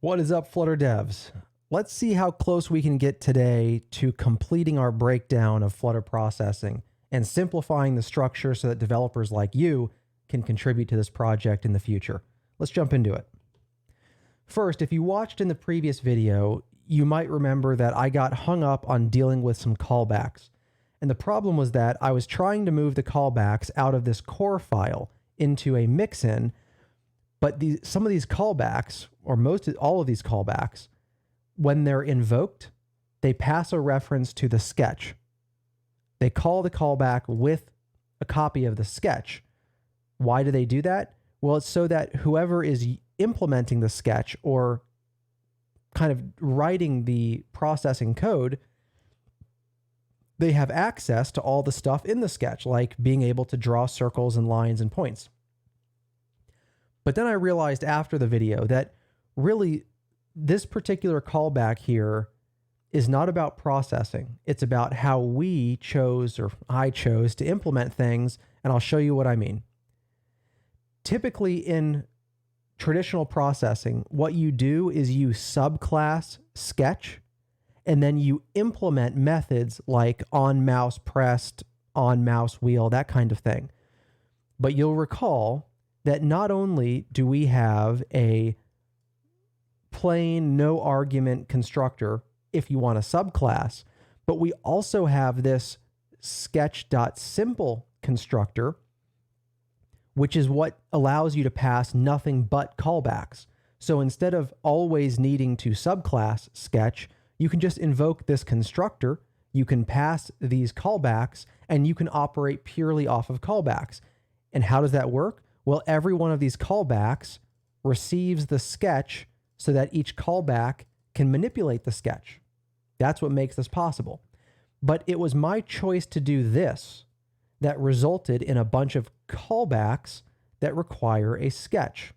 What is up, Flutter devs? Let's see how close we can get today to completing our breakdown of Flutter processing and simplifying the structure so that developers like you can contribute to this project in the future. Let's jump into it. First, if you watched in the previous video, you might remember that I got hung up on dealing with some callbacks. And the problem was that I was trying to move the callbacks out of this core file into a mixin, but some of these callbacks, or all of these callbacks, when they're invoked, they pass a reference to the sketch. They call the callback with a copy of the sketch. Why do they do that? Well, it's so that whoever is implementing the sketch or kind of writing the processing code, they have access to all the stuff in the sketch, like being able to draw circles and lines and points. But then I realized after the video that really this particular callback here is not about processing. It's about how we chose, or I chose, to implement things, and I'll show you what I mean. Typically in traditional processing, what you do is you subclass sketch, and then you implement methods like on mouse pressed, on mouse wheel, that kind of thing. But you'll recall that not only do we have a plain no argument constructor if you want a subclass, but we also have this sketch.simple constructor, which is what allows you to pass nothing but callbacks. So instead of always needing to subclass sketch, you can just invoke this constructor, you can pass these callbacks, and you can operate purely off of callbacks. And how does that work? Well, every one of these callbacks receives the sketch so that each callback can manipulate the sketch. That's what makes this possible. But it was my choice to do this that resulted in a bunch of callbacks that require a sketch.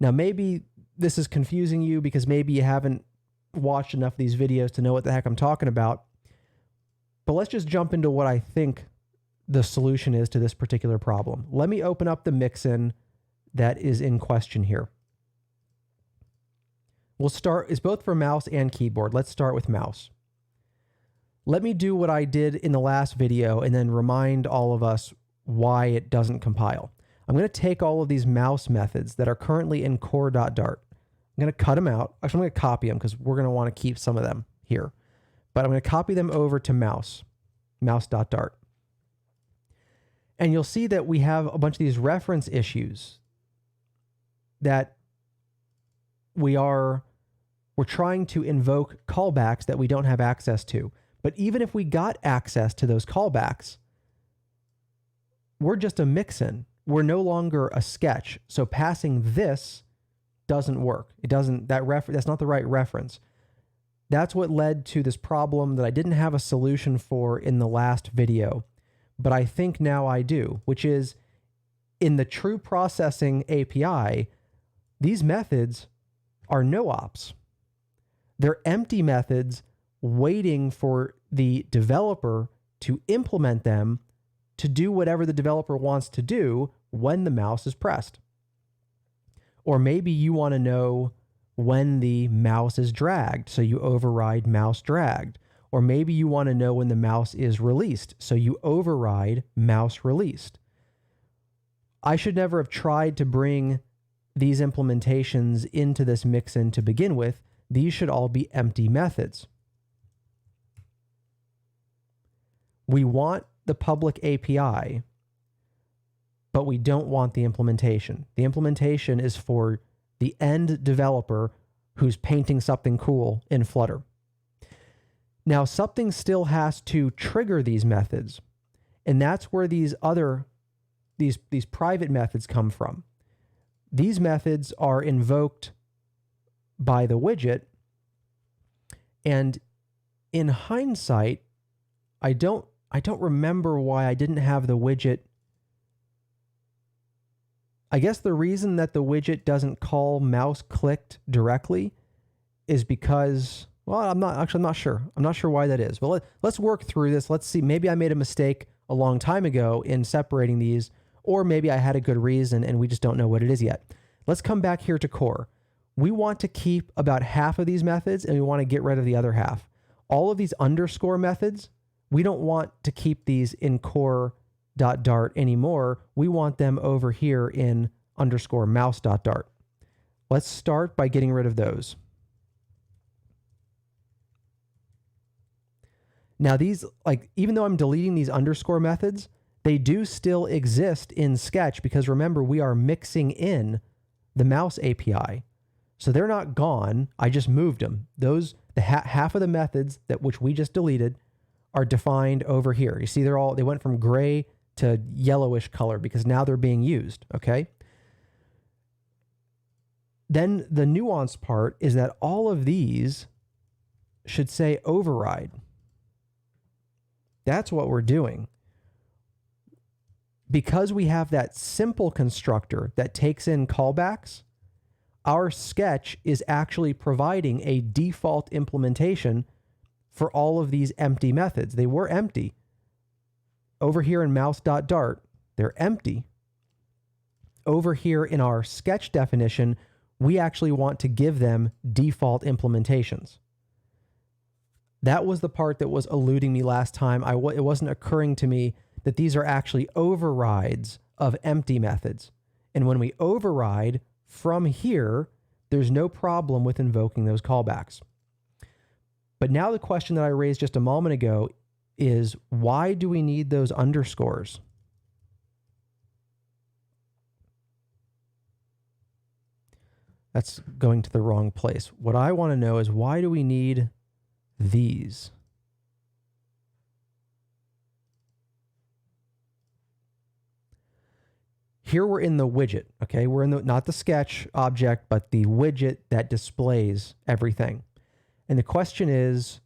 Now, maybe this is confusing you because maybe you haven't watched enough of these videos to know what the heck I'm talking about. But let's just jump into what I think the solution is to this particular problem. Let me open up the mixin that is in question here. We'll start, it's both for mouse and keyboard. Let's start with mouse. Let me do what I did in the last video and then remind all of us why it doesn't compile. I'm going to take all of these mouse methods that are currently in core.dart. I'm going to cut them out. Actually, I'm going to copy them because we're going to want to keep some of them here. But I'm going to copy them over to mouse.dart. And you'll see that we have a bunch of these reference issues that we're trying to invoke callbacks that we don't have access to. But even if we got access to those callbacks, we're just a mixin. We're no longer a sketch. So passing this doesn't work. It doesn't, that's not the right reference. That's what led to this problem that I didn't have a solution for in the last video, but I think now I do, which is in the true processing API, these methods are no ops. They're empty methods waiting for the developer to implement them to do whatever the developer wants to do when the mouse is pressed. Or maybe you want to know when the mouse is dragged, so you override mouse dragged. Or maybe you want to know when the mouse is released, so you override mouse released. I should never have tried to bring these implementations into this mixin to begin with. These should all be empty methods. We want the public API, but we don't want the implementation. The implementation is for the end developer who's painting something cool in Flutter. Now, something still has to trigger these methods, and that's where these private methods come from. These methods are invoked by the widget, and in hindsight, I don't remember why I didn't have the widget. I guess the reason that the widget doesn't call mouse clicked directly is because, well, I'm not sure. I'm not sure why that is. But let's work through this. Let's see. Maybe I made a mistake a long time ago in separating these, or maybe I had a good reason and we just don't know what it is yet. Let's come back here to core. we want to keep about half of these methods and we want to get rid of the other half. All of these underscore methods, we don't want to keep these in core.dart anymore. We want them over here in underscore mouse.dart. Let's start by getting rid of those. Now these, like, even though I'm deleting these underscore methods, they do still exist in Sketch because remember, we are mixing in the mouse API. So they're not gone. I just moved them. Those, half of the methods which we just deleted are defined over here. You see, they went from gray to yellowish color because now they're being used, okay? Then the nuanced part is that all of these should say override. That's what we're doing. Because we have that simple constructor that takes in callbacks, our Sketch is actually providing a default implementation for all of these empty methods. They were empty. Over here in mouse.dart, they're empty. Over here in our Sketch definition, we actually want to give them default implementations. That was the part that was eluding me last time. It wasn't occurring to me that these are actually overrides of empty methods. And when we override from here, there's no problem with invoking those callbacks. But now the question that I raised just a moment ago is, why do we need those underscores? That's going to the wrong place. What I want to know is, why do we need these? Here we're in the widget, okay? We're in not the Sketch object, but the widget that displays everything. And the question is,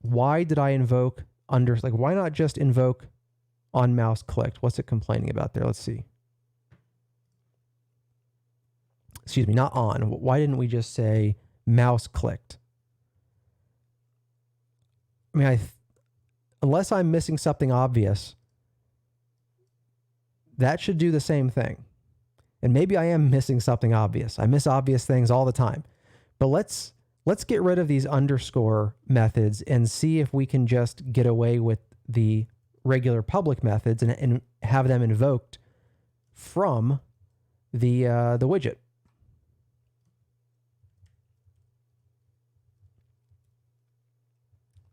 why did I invoke why not just invoke on mouse clicked? What's it complaining about there? Let's see. Excuse me, not on. Why didn't we just say mouse clicked? I mean, unless I'm missing something obvious, that should do the same thing. And maybe I am missing something obvious. I miss obvious things all the time. But let's get rid of these underscore methods and see if we can just get away with the regular public methods and have them invoked from the widget.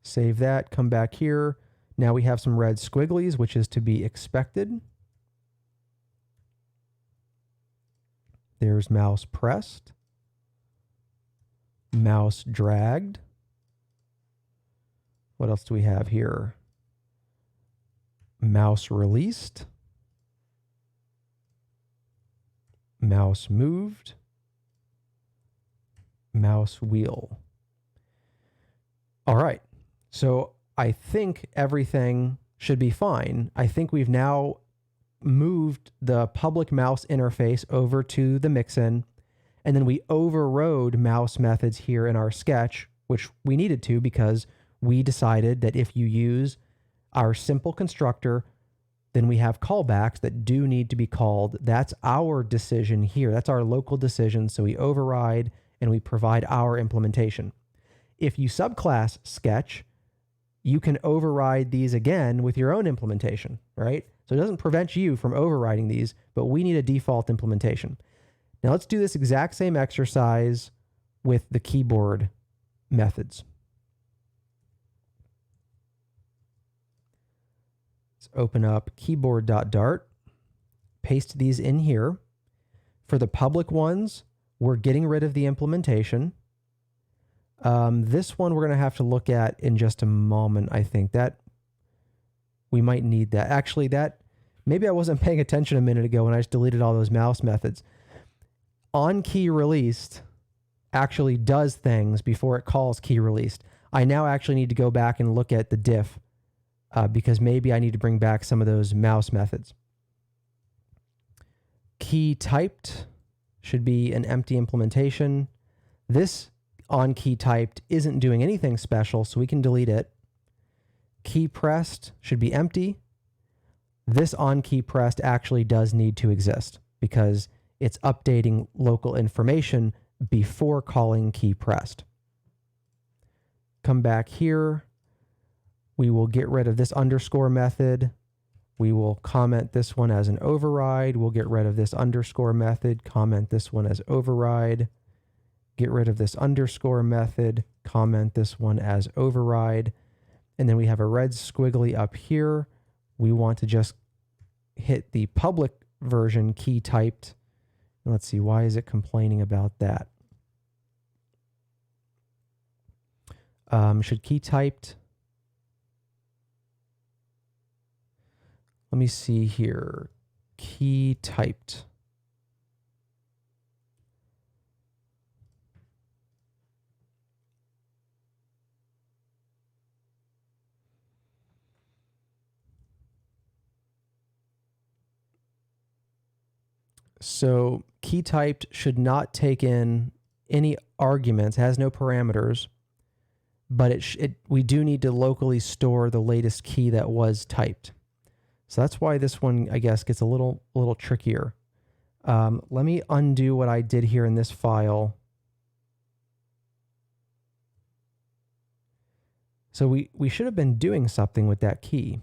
Save that, come back here. Now we have some red squigglies, which is to be expected. There's mouse pressed, mouse dragged. What else do we have here? Mouse released, mouse moved, mouse wheel. All right, so I think everything should be fine. I think we've now moved the public mouse interface over to the mixin, and then we overrode mouse methods here in our Sketch, which we needed to because we decided that if you use our simple constructor, then we have callbacks that do need to be called. That's our decision here. That's our local decision. So we override and we provide our implementation. If you subclass Sketch, you can override these again with your own implementation, right? So it doesn't prevent you from overriding these, but we need a default implementation. Now let's do this exact same exercise with the keyboard methods. Let's open up keyboard.dart, paste these in here. For the public ones, we're getting rid of the implementation. This one we're going to have to look at in just a moment. I think that we might need that. Actually, maybe I wasn't paying attention a minute ago when I just deleted all those mouse methods. On key released actually does things before it calls key released. I now actually need to go back and look at the diff because maybe I need to bring back some of those mouse methods. Key typed should be an empty implementation. This on key typed isn't doing anything special, so we can delete it. Key pressed should be empty. This on key pressed actually does need to exist because it's updating local information before calling key pressed. Come back here. We will get rid of this underscore method. We will comment this one as an override. We'll get rid of this underscore method, comment this one as override. Get rid of this underscore method, comment this one as override. And then we have a red squiggly up here. We want to just hit the public version key typed. Let's see, why is it complaining about that? Should key typed? Let me see here. Key typed. So key typed should not take in any arguments, has no parameters, but we do need to locally store the latest key that was typed. So that's why this one, I guess, gets a little trickier. Let me undo what I did here in this file. So we should have been doing something with that key.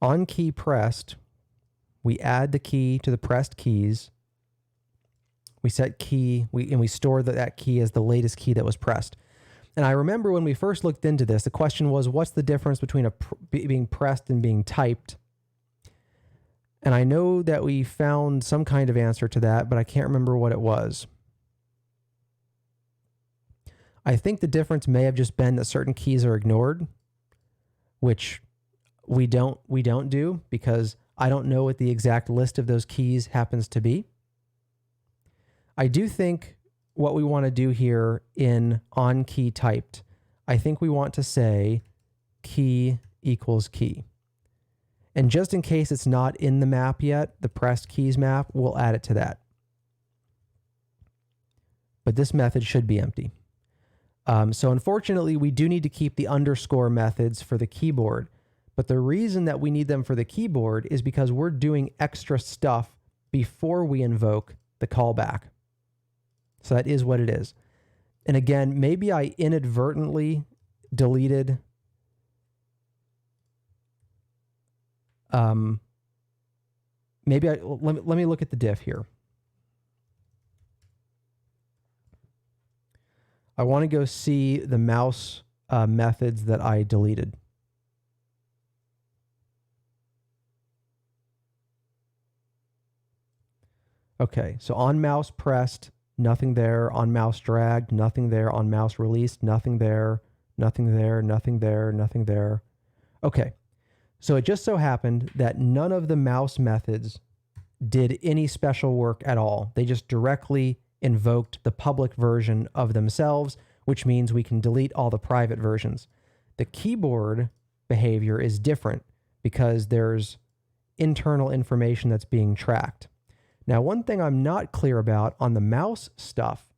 On key pressed, we add the key to the pressed keys. We set key, and we store that key as the latest key that was pressed. And I remember when we first looked into this, the question was, what's the difference between being pressed and being typed? And I know that we found some kind of answer to that, but I can't remember what it was. I think the difference may have just been that certain keys are ignored, which we don't do, because I don't know what the exact list of those keys happens to be. I do think what we want to do here in on key typed, I think we want to say key equals key. And just in case it's not in the map yet, the pressed keys map, we'll add it to that. But this method should be empty. So unfortunately, we do need to keep the underscore methods for the keyboard. But the reason that we need them for the keyboard is because we're doing extra stuff before we invoke the callback. So that is what it is. And again, maybe I inadvertently deleted let me look at the diff here. I want to go see the mouse methods that I deleted. Okay, so on mouse pressed, nothing there. On mouse dragged, nothing there. On mouse released, nothing there. Nothing there, nothing there, nothing there. Okay, so it just so happened that none of the mouse methods did any special work at all. They just directly invoked the public version of themselves, which means we can delete all the private versions. The keyboard behavior is different because there's internal information that's being tracked. Now, one thing I'm not clear about on the mouse stuff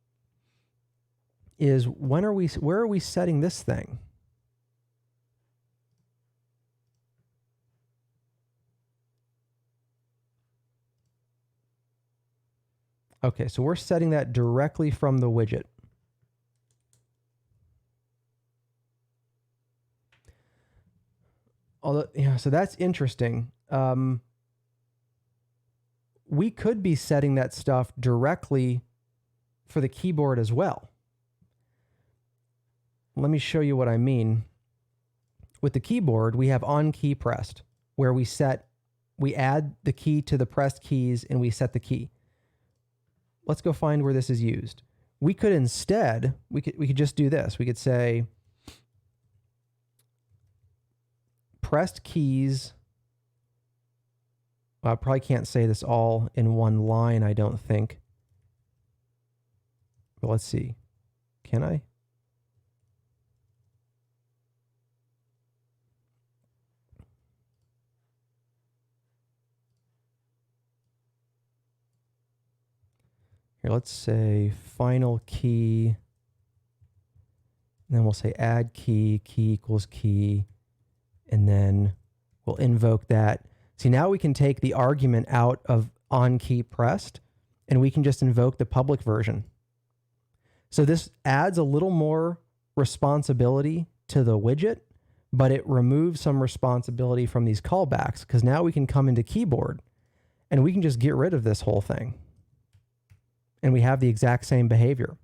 is where are we setting this thing? Okay, so we're setting that directly from the widget. Although, yeah, so that's interesting. We could be setting that stuff directly for the keyboard as well. Let me show you what I mean. With the keyboard, we have on key pressed, where we add the key to the pressed keys and we set the key. Let's go find where this is used. We could instead, we could just do this. We could say pressed keys. I probably can't say this all in one line, I don't think. But let's see. Can I? Here, Here, let's say final key. And then we'll say add key, key equals key. And then we'll invoke that. See, now we can take the argument out of on key pressed, and we can just invoke the public version. So this adds a little more responsibility to the widget, but it removes some responsibility from these callbacks, because now we can come into keyboard and we can just get rid of this whole thing. And we have the exact same behavior.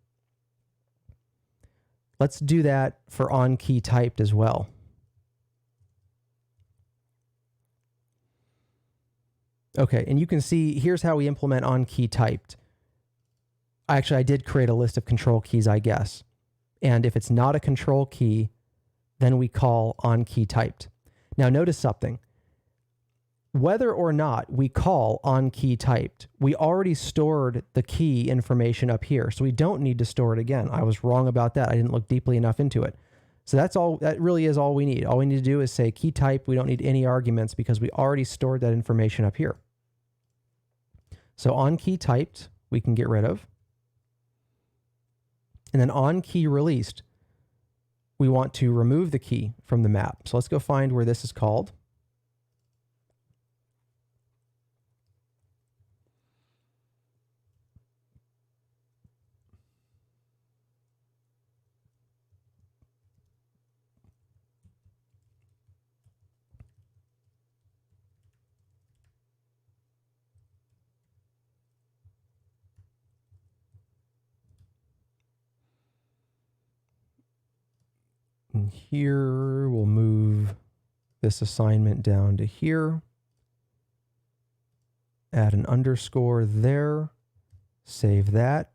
Let's do that for on key typed as well. Okay, and you can see here's how we implement on key typed. Actually, I did create a list of control keys, I guess. And if it's not a control key, then we call on key typed. Now notice something. Whether or not we call on key typed, we already stored the key information up here, so we don't need to store it again. I was wrong about that. I didn't look deeply enough into it. So that's all. That really is all we need. All we need to do is say key type. We don't need any arguments because we already stored that information up here. So on key typed, we can get rid of. And then on key released, we want to remove the key from the map. So let's go find where this is called. And here we'll move this assignment down to here. Add an underscore there. Save that.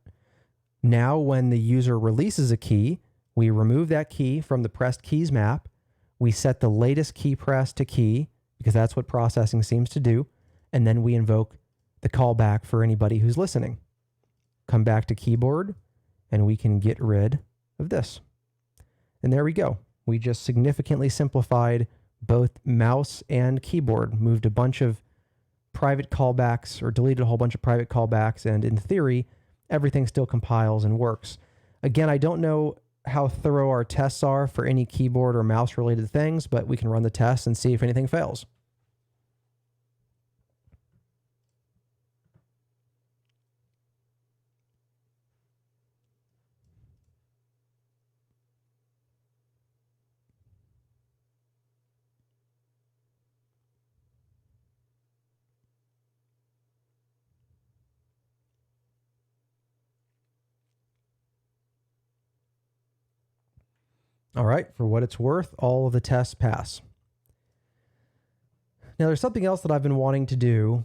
Now when the user releases a key, we remove that key from the pressed keys map. We set the latest key press to key, because that's what processing seems to do. And then we invoke the callback for anybody who's listening. Come back to keyboard, and we can get rid of this. And there we go. We just significantly simplified both mouse and keyboard, moved a bunch of private callbacks or deleted a whole bunch of private callbacks. And in theory, everything still compiles and works. Again, I don't know how thorough our tests are for any keyboard or mouse related things, but we can run the tests and see if anything fails. All right, for what it's worth, all of the tests pass. Now there's something else that I've been wanting to do,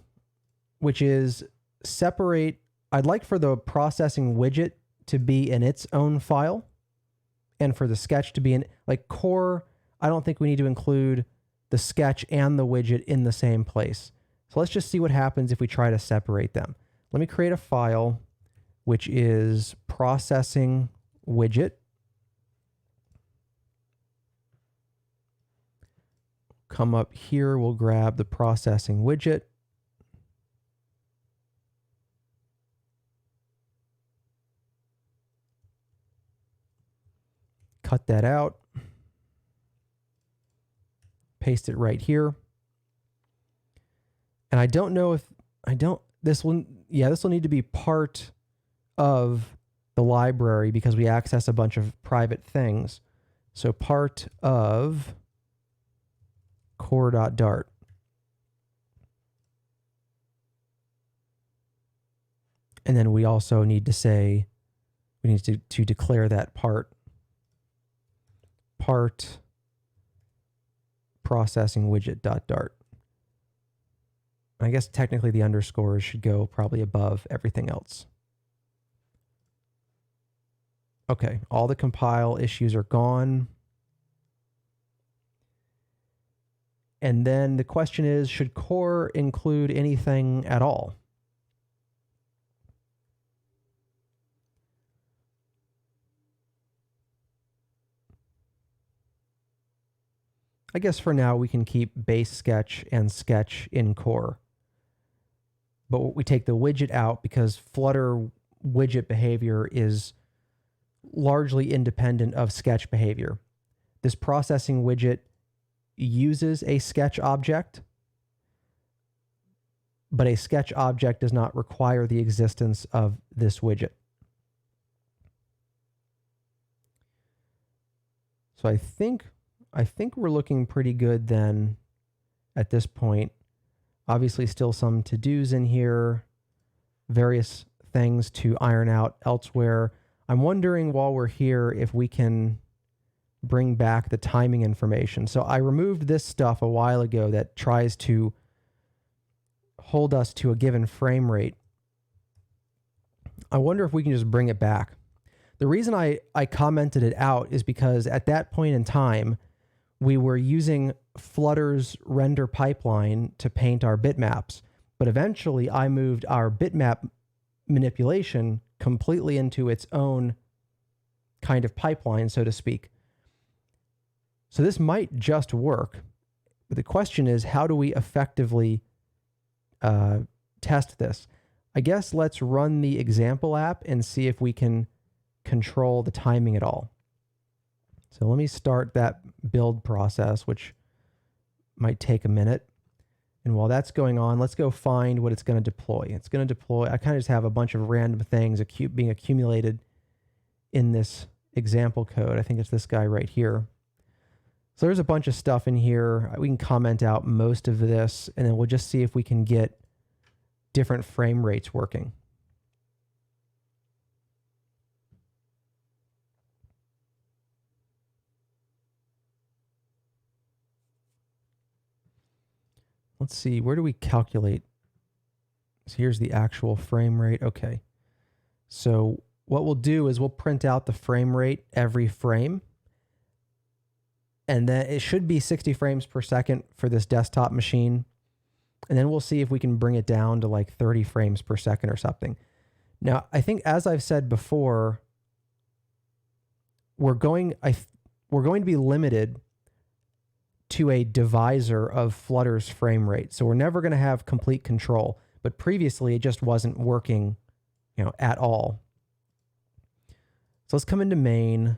which is separate. I'd like for the processing widget to be in its own file, and for the sketch to be in, like core, I don't think we need to include the sketch and the widget in the same place. So let's just see what happens if we try to separate them. Let me create a file, which is processing widget. Come up here, we'll grab the processing widget. Cut that out. Paste it right here. And I don't know if, this will need to be part of the library because we access a bunch of private things. So part of core.dart. And then we also need to say, we need to declare that part processing widget.dart. I guess technically the underscores should go probably above everything else. Okay, all the compile issues are gone. And then the question is, should core include anything at all? I guess for now we can keep base sketch and sketch in core. But we take the widget out because Flutter widget behavior is largely independent of sketch behavior. This processing widget uses a sketch object, but a sketch object does not require the existence of this widget. So I think we're looking pretty good then at this point. Obviously still some to-dos in here, various things to iron out elsewhere. I'm wondering while we're here if we can bring back the timing information. So I removed this stuff a while ago that tries to hold us to a given frame rate. I wonder if we can just bring it back. The reason I commented it out is because at that point in time, we were using Flutter's render pipeline to paint our bitmaps, but eventually I moved our bitmap manipulation completely into its own kind of pipeline, so to speak. So this might just work. But the question is, how do we effectively test this? I guess let's run the example app and see if we can control the timing at all. So let me start that build process, which might take a minute. And while that's going on, let's go find what it's going to deploy. It's going to deploy, I kind of just have a bunch of random things being accumulated in this example code. I think it's this guy right here. So there's a bunch of stuff in here. We can comment out most of this, and then we'll just see if we can get different frame rates working. Let's see, where do we calculate? So here's the actual frame rate. Okay. So what we'll do is we'll print out the frame rate every frame. And then it should be 60 frames per second for this desktop machine. And then we'll see if we can bring it down to like 30 frames per second or something. Now, I think as I've said before, we're going to be limited to a divisor of Flutter's frame rate. So we're never going to have complete control, but previously it just wasn't working, at all. So let's come into main,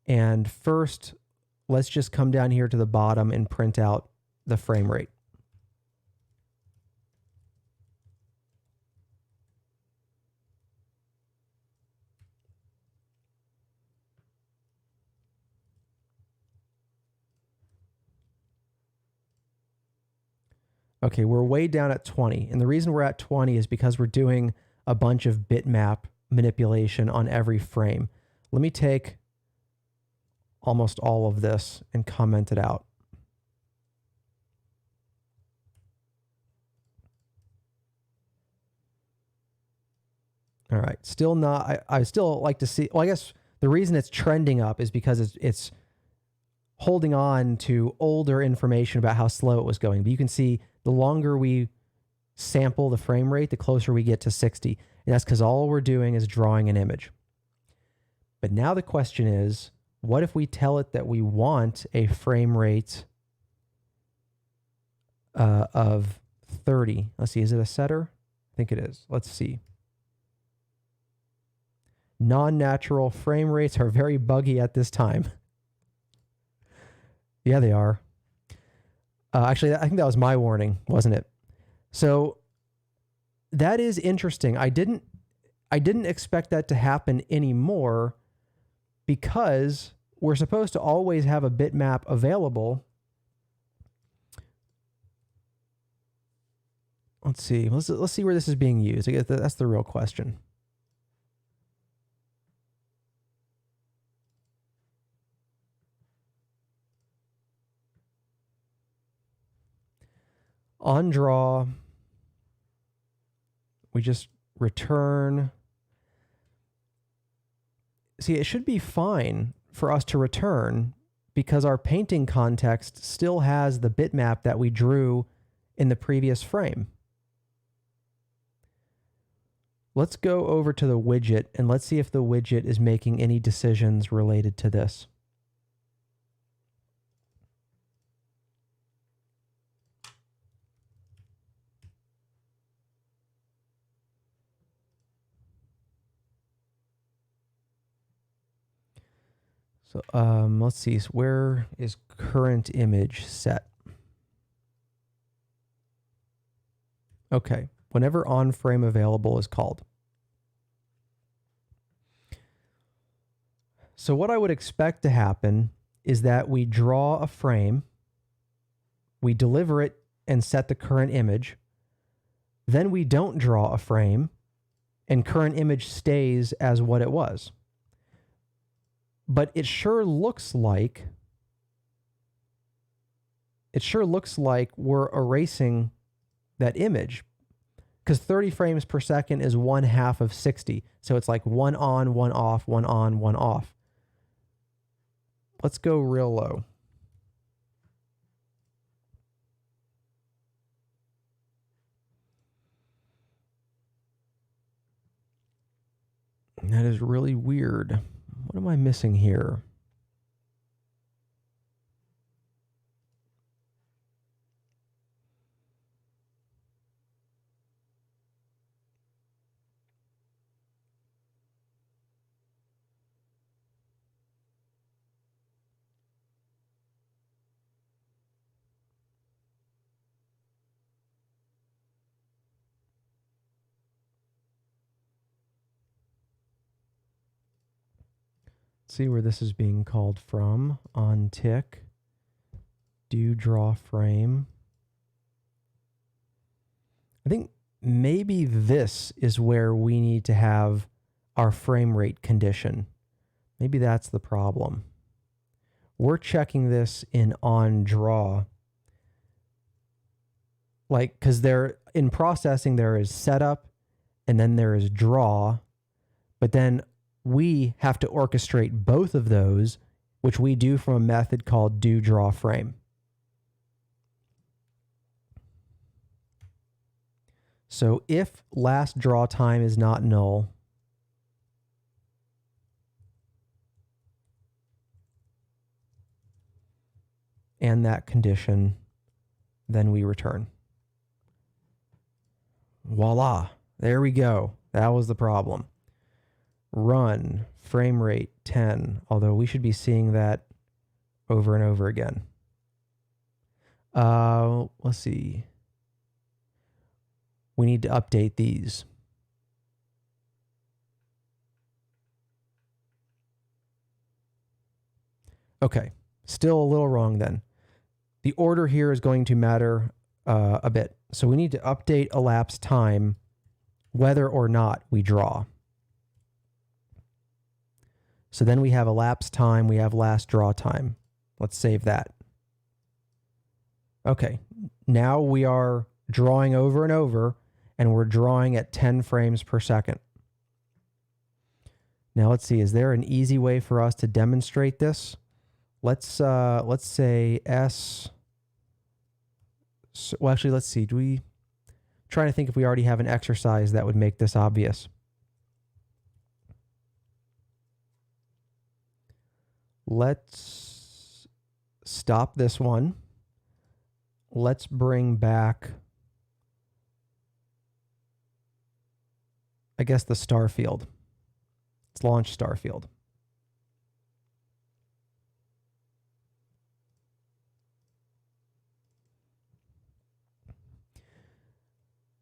and first let's just come down here to the bottom and print out the frame rate. Okay, we're way down at 20. And the reason we're at 20 is because we're doing a bunch of bitmap manipulation on every frame. Let me take almost all of this and comment it out. All right, still not, I still like to see, well, I guess the reason it's trending up is because it's holding on to older information about how slow it was going. But you can see the longer we sample the frame rate, the closer we get to 60. And that's because all we're doing is drawing an image. But now the question is, what if we tell it that we want a frame rate of 30? Let's see, is it a setter? I think it is. Let's see. Non-natural frame rates are very buggy at this time. Yeah, they are. Actually, I think that was my warning, wasn't it? So that is interesting. I didn't expect that to happen anymore because we're supposed to always have a bitmap available. Let's see. Let's see where this is being used. I guess that's the real question. On draw, we just return. See, it should be fine for us to return because our painting context still has the bitmap that we drew in the previous frame. Let's go over to the widget and let's see if the widget is making any decisions related to this. So let's see, so where is current image set? Okay, whenever on frame available is called. So what I would expect to happen is that we draw a frame, we deliver it and set the current image, then we don't draw a frame, and current image stays as what it was. But it sure looks like we're erasing that image, because 30 frames per second is 1/2 of 60. So it's like one on, one off, one on, one off. Let's go real low. That is really weird. What am I missing here? See where this is being called from. On tick, do draw frame. I think maybe this is where we need to have our frame rate condition. Maybe that's the problem. We're checking this in on draw. Like, because there in processing, there is setup and then there is draw, but then we have to orchestrate both of those, which we do from a method called do draw frame. So if last draw time is not null, and that condition, then we return. Voila, there we go. That was the problem. Run, frame rate 10, although we should be seeing that over and over again. Let's see. We need to update these. Okay, still a little wrong then. The order here is going to matter a bit. So we need to update elapsed time whether or not we draw. So then we have elapsed time, we have last draw time. Let's save that. Okay, now we are drawing over and over, and we're drawing at 10 frames per second. Now let's see, is there an easy way for us to demonstrate this? Let's say S. So, well, actually, let's see. Trying to think if we already have an exercise that would make this obvious. Let's stop this one. Let's bring back, I guess, the star field. Let's launch star field.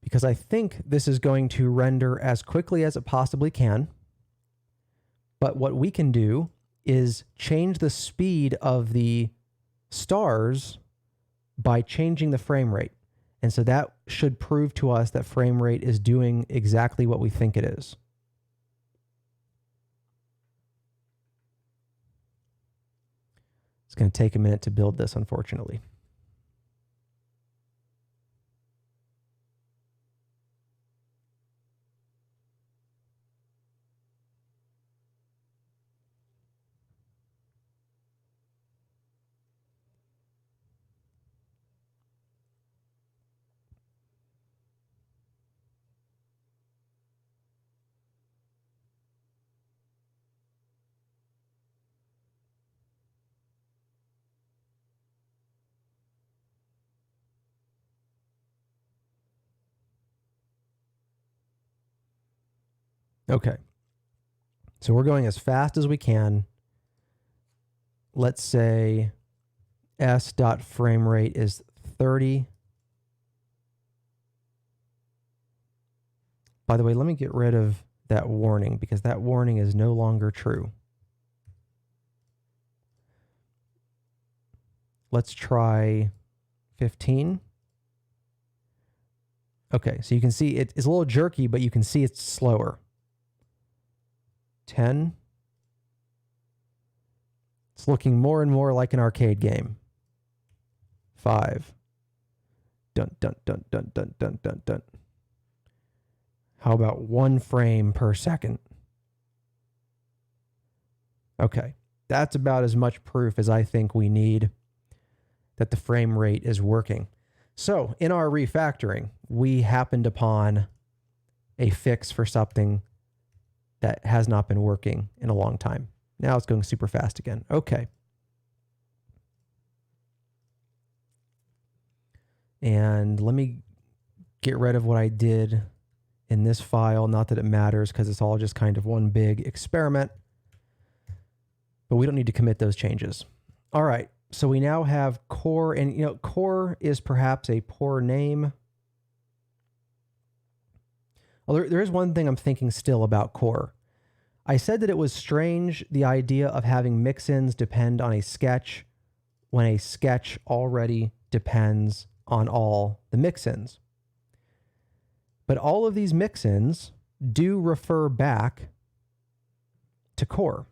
Because I think this is going to render as quickly as it possibly can. But what we can do is change the speed of the stars by changing the frame rate. And so that should prove to us that frame rate is doing exactly what we think it is. It's going to take a minute to build this, unfortunately. Okay. So we're going as fast as we can. let's say s.framerate is 30. By the way, let me get rid of that warning because that warning is no longer true. Let's try 15. Okay, so you can see it's a little jerky, but you can see it's slower. 10. It's looking more and more like an arcade game. 5. Dun, dun, dun, dun, dun, dun, dun, dun. How about 1 frame per second? Okay, that's about as much proof as I think we need that the frame rate is working. So in our refactoring, we happened upon a fix for something that has not been working in a long time. Now it's going super fast again. Okay. And let me get rid of what I did in this file. Not that it matters because it's all just kind of one big experiment. But we don't need to commit those changes. All right. So we now have core, and core is perhaps a poor name. Well, there is one thing I'm thinking still about core. I said that it was strange, the idea of having mixins depend on a sketch when a sketch already depends on all the mixins. But all of these mixins do refer back to core.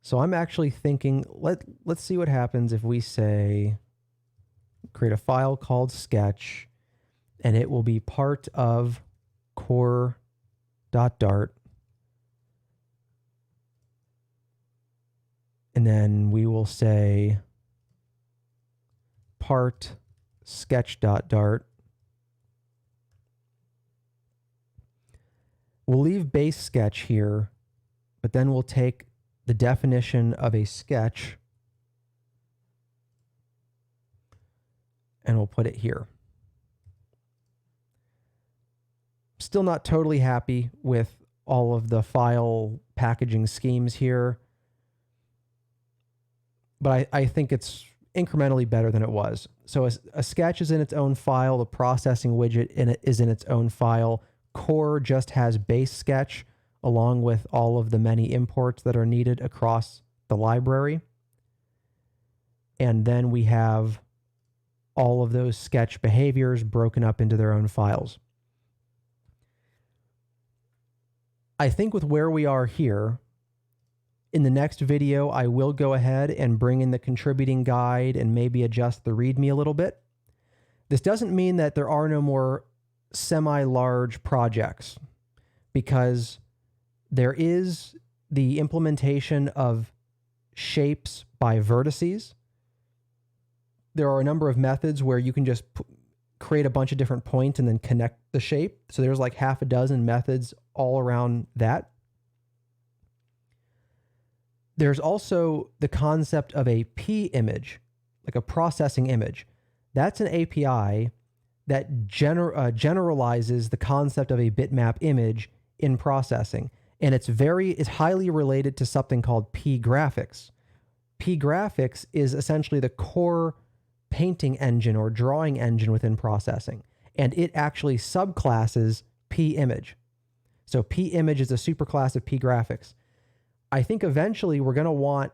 So I'm actually thinking, let's see what happens if we say, create a file called sketch, and it will be part of core.dart. And then we will say part sketch.dart. We'll leave base sketch here, but then we'll take the definition of a sketch and we'll put it here. Still not totally happy with all of the file packaging schemes here, but I think it's incrementally better than it was. So a sketch is in its own file, the processing widget is in its own file. Core just has base sketch along with all of the many imports that are needed across the library. And then we have all of those sketch behaviors broken up into their own files. I think with where we are here, in the next video, I will go ahead and bring in the contributing guide and maybe adjust the README a little bit. This doesn't mean that there are no more semi-large projects, because there is the implementation of shapes by vertices. There are a number of methods where you can just create a bunch of different points and then connect the shape. So there's like half a dozen methods all around that. There's also the concept of a P image, like a processing image. That's an API that generalizes the concept of a bitmap image in processing. And it's highly related to something called P graphics. P graphics is essentially the core painting engine or drawing engine within processing. And it actually subclasses P image. So P image is a superclass of P graphics. I think eventually we're going to want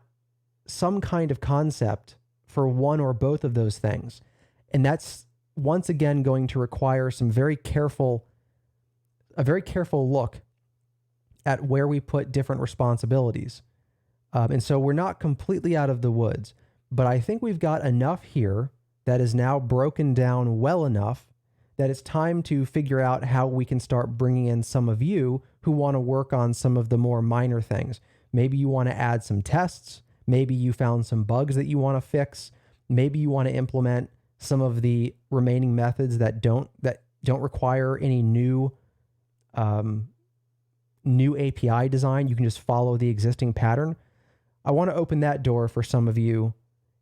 some kind of concept for one or both of those things. And that's once again going to require a very careful look at where we put different responsibilities. And so we're not completely out of the woods, but I think we've got enough here that is now broken down well enough that it's time to figure out how we can start bringing in some of you who want to work on some of the more minor things. Maybe you want to add some tests. Maybe you found some bugs that you want to fix. Maybe you want to implement some of the remaining methods that don't require any new API design. You can just follow the existing pattern. I want to open that door for some of you.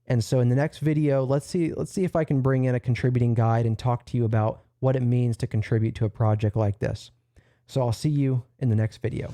And so in the next video, let's see if I can bring in a contributing guide and talk to you about what it means to contribute to a project like this. So I'll see you in the next video.